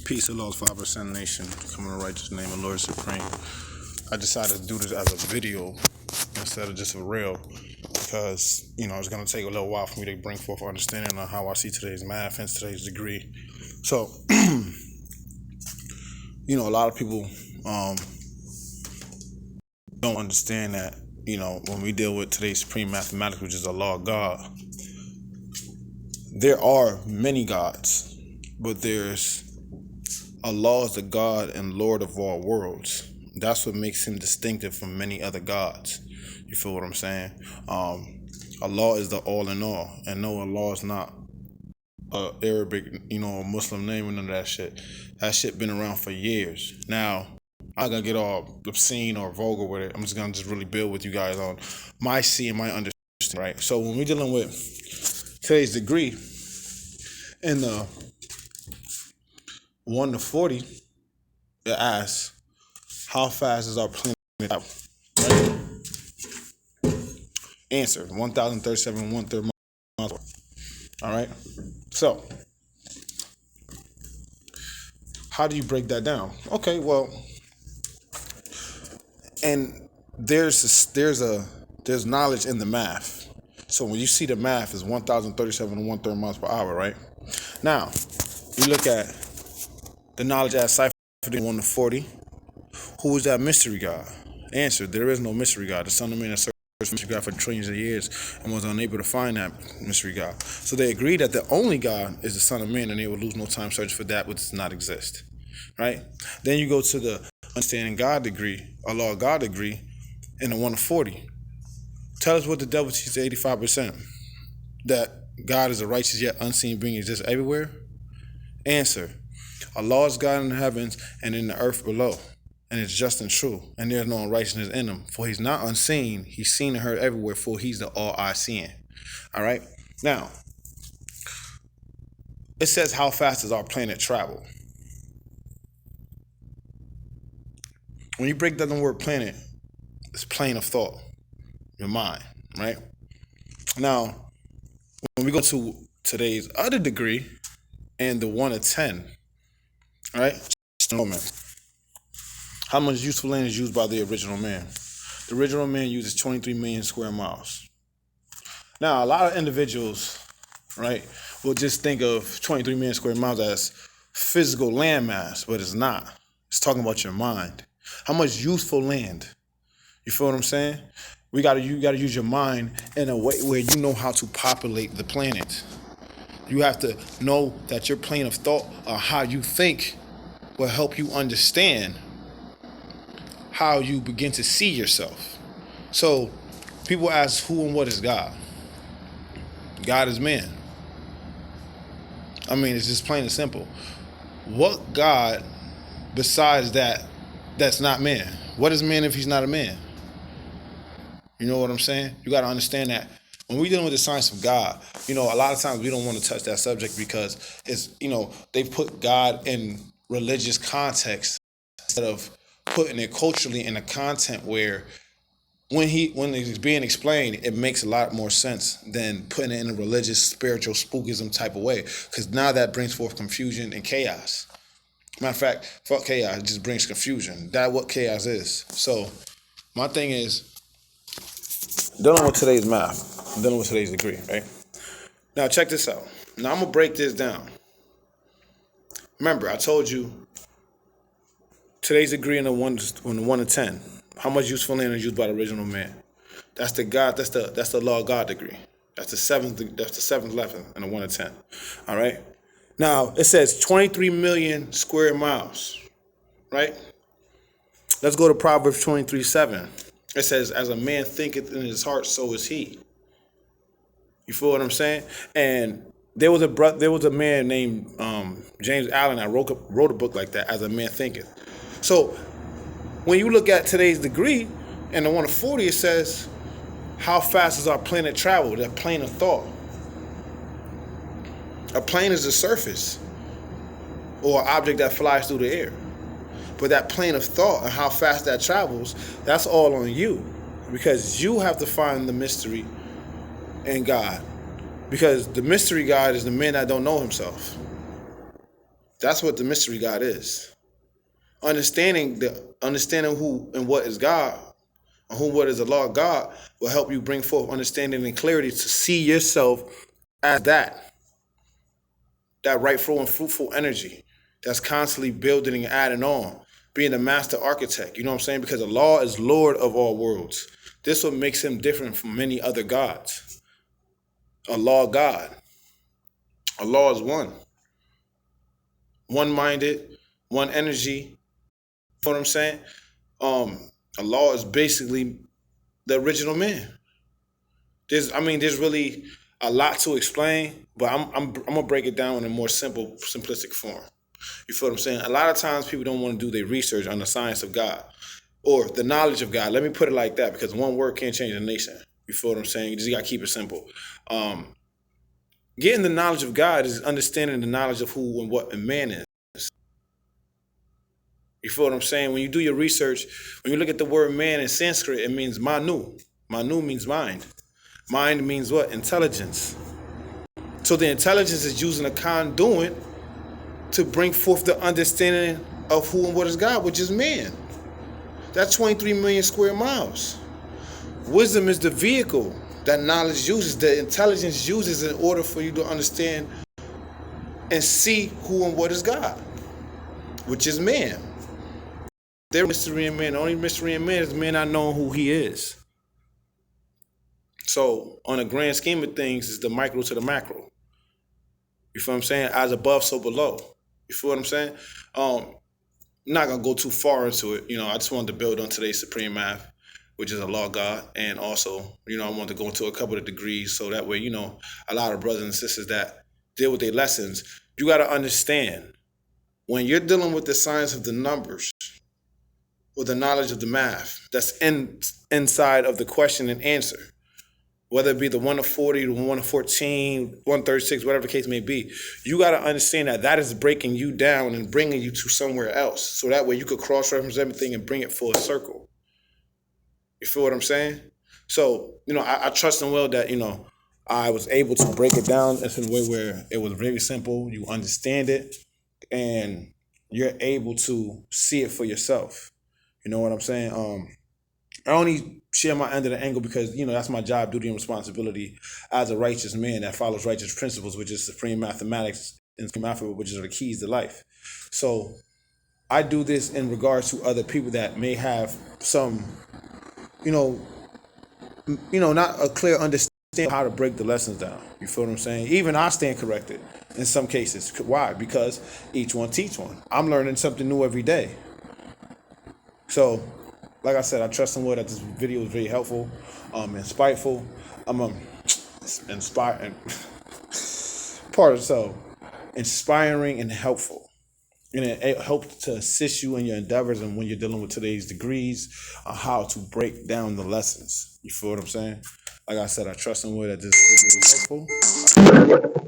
Peace and laws, 5% nation. Come in the righteous name of Lord Supreme. I decided to do this as a video instead of just a reel because, it's going to take a little while for me to bring forth understanding on how I see today's math and today's degree. So, a lot of people don't understand that, when we deal with today's supreme mathematics, which is the law of God, there are many gods, but there's Allah is the God and Lord of all worlds. That's what makes him distinctive from many other gods. You feel what I'm saying? Allah is the all in all. And no, Allah is not a Arabic, a Muslim name and none of that shit. That shit been around for years. Now, I'm not gonna get all obscene or vulgar with it. I'm just gonna really build with you guys on my see and my understanding, right? So when we're dealing with today's degree in the 1 to 40, it asks, how fast is our planet travel? Right? Answer, 1,037 1/3 miles per hour. All right? So, how do you break that down? Okay, well, and there's knowledge in the math. So when you see the math is 1,037 1/3 miles per hour, right? Now, you look at the knowledge at cipher 1 to 40. Who is that mystery God? Answer, there is no mystery God. The Son of Man has searched for mystery God for trillions of years and was unable to find that mystery God. So they agree that the only God is the Son of Man, and they will lose no time searching for that which does not exist. Right? Then you go to the understanding God degree, Allah God degree, in the 1 to 40. Tell us what the devil teaches 85%. That God is a righteous yet unseen being exists everywhere? Answer, Allah is God in the heavens and in the earth below, and it's just and true, and there's no unrighteousness in him. For he's not unseen, he's seen and heard everywhere, for he's the all-eye-seeing. All right? Now, it says, how fast does our planet travel? When you break down the word planet, it's plane of thought, your mind, right? Now, when we go to today's other degree, and the 1 to 10, right? How much useful land is used by the original man? The original man uses 23 million square miles. Now, a lot of individuals, right, will just think of 23 million square miles as physical land mass, but it's not. It's talking about your mind. How much useful land? You feel what I'm saying? You gotta use your mind in a way where you know how to populate the planet. You have to know that your plane of thought or how you think will help you understand how you begin to see yourself. So people ask, who and what is God? God is man. I mean, it's just plain and simple. What God besides that's not man? What is man if he's not a man? You know what I'm saying? You got to understand that when we're dealing with the science of God, a lot of times we don't want to touch that subject because it's, they've put God in religious context instead of putting it culturally in a content where when it's being explained, it makes a lot more sense than putting it in a religious, spiritual, spookism type of way. Because now that brings forth confusion and chaos. Matter of fact, fuck chaos, it just brings confusion. That's what chaos is. So my thing is, dealing with today's math, dealing with today's degree, right? Now check this out. Now I'm gonna break this down. Remember, I told you today's degree in the 1 to 10. How much useful land is used by the original man? That's the God. That's the law of God degree. That's the seventh level in the 1 to 10. All right. Now it says 23 million square miles. Right. Let's go to Proverbs 23:7. It says, as a man thinketh in his heart, so is he. You feel what I'm saying? And there was a man named James Allen that wrote a book like that, As a Man Thinketh. So when you look at today's degree and the 1 to 40, it says, how fast does our planet travel? That plane of thought. A plane is a surface or an object that flies through the air. But that plane of thought and how fast that travels, that's all on you. Because you have to find the mystery in God. Because the mystery God is the man that don't know himself. That's what the mystery God is. Understanding who and what is God, and who what is the law of God, will help you bring forth understanding and clarity to see yourself as that rightful and fruitful energy that's constantly building and adding on, being the master architect. You know what I'm saying? Because the law is Lord of all worlds. This what makes him different from many other gods. A law God. A law is one-minded, one energy. You know what I'm saying? A law is basically the original man. There's really a lot to explain, but I'm gonna break it down in a more simplistic form. You feel what I'm saying? A lot of times people don't want to do their research on the science of God or the knowledge of God. Let me put it like that, because one word can't change a nation. You feel what I'm saying? You just gotta keep it simple. Getting the knowledge of God is understanding the knowledge of who and what a man is. You feel what I'm saying? When you do your research, when you look at the word man in Sanskrit, it means manu. Manu means mind. Mind means what? Intelligence. So the intelligence is using a conduit to bring forth the understanding of who and what is God, which is man. That's 23 million square miles. Wisdom is the vehicle that knowledge uses, the intelligence uses in order for you to understand and see who and what is God, which is man. There's mystery in man. The only mystery in man is man not knowing who he is. So on a grand scheme of things, it's the micro to the macro. You feel what I'm saying? As above, so below. You feel what I'm saying? I'm not gonna go too far into it. I just wanted to build on today's supreme math, which is a law of God, and also, I wanted to go into a couple of degrees so that way, a lot of brothers and sisters that deal with their lessons, you got to understand when you're dealing with the science of the numbers or the knowledge of the math that's inside of the question and answer, whether it be the 1 to 40, the 1 to 14, 136, whatever the case may be, you got to understand that is breaking you down and bringing you to somewhere else. So that way you could cross-reference everything and bring it full circle. You feel what I'm saying? So, I trust and will that, I was able to break it down in a way where it was very simple. You understand it and you're able to see it for yourself. You know what I'm saying? I only share my end of the angle because, that's my job, duty, and responsibility as a righteous man that follows righteous principles, which is supreme mathematics and supreme alphabet, which are the keys to life. So I do this in regards to other people that may have some, not a clear understanding of how to break the lessons down. You feel what I'm saying? Even I stand corrected in some cases. Why? Because each one teach one. I'm learning something new every day. So, like I said, I trust and will that this video is very helpful, insightful. Inspiring. Inspiring and helpful. And it helps to assist you in your endeavors and when you're dealing with today's degrees on how to break down the lessons. You feel what I'm saying? Like I said, I trust and will that this video is helpful.